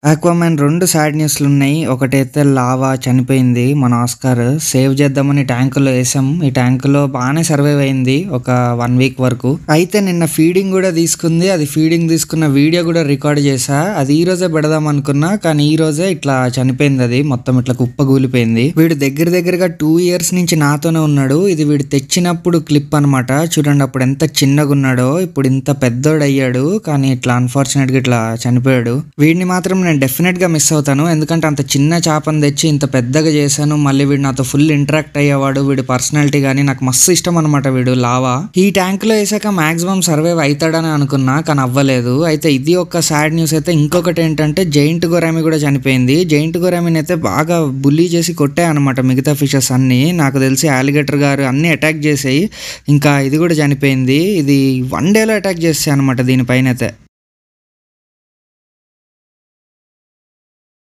'Aquaman' 2 sad న్యూస్‌లున్నాయి. ఒకటైతే lava చనిపోయింది. మన ఆస్కార్ సేవ్ చేద్దామని ట్యాంక్‌లో ఏసాం. ఈ ట్యాంక్‌లో బానే సర్వైవ్ అయింది. ఒక 1 వీక్ వరకు. అయితే నిన్న ఫీడింగ్ గూడా తీసుకుంది. అది ఫీడింగ్ తీసుకున్న వీడియో గూడా రికార్డ్ చేశా. అది ఈ రోజే పెడదాం అనుకున్నా. కానీ ఈ రోజే ఇట్లా చనిపోయింది అది. మొత్తం ఇట్లా కుప్పగూలిపోయింది. వీడు దగ్గరగా 2 ఇయర్స్ నుంచి నాతోనే ఉన్నాడు. ఇది వీడు తెచ్చినప్పుడు క్లిప్ అనమాట. చూడండి అప్పుడు ఎంత చిన్నగున్నాడో ఇప్పుడు ఇంత పెద్దోడయ్యాడు. కానీ ఇట్లా అన్‌ఫార్చునేట్‌గా ఇట్లా చనిపోయాడు. వీడిని మాత్రం నేను డెఫినెట్‌గా మిస్ అవుతాను. ఎందుకంటే అంత చిన్న చేపని తెచ్చి ఇంత పెద్దగా చేశాను. మళ్ళీ వీడు నాతో ఫుల్ ఇంటరాక్ట్ అయ్యేవాడు. వీడి పర్సనాలిటీ గానీ నాకు మస్తు ఇష్టం అనమాట వీడు లావా. ఈ ట్యాంక్‌లో ఏసాక మాక్సిమం సర్వైవ్ అవుతాడని అనుకున్నా. కానీ అవ్వలేదు. అయితే ఇది ఒక సాడ్ న్యూస్ అయితే ఇంకొకటి ఏంటంటే జైంట్ గొరామి కూడా చనిపోయింది. జైంట్ గొరామిని అయితే బాగా బుల్లీ చేసి కొట్టాయన్నమాట మిగతా ఫిషెస్ అన్నీ. నాకు తెలిసి అలిగేటర్ గారు అన్నీ అటాక్ చేసాయి. ఇంకా ఇది కూడా చనిపోయింది. ఇది 1 డేలో అటాక్ చేస్తాయి అనమాట దీనిపైన అయితే.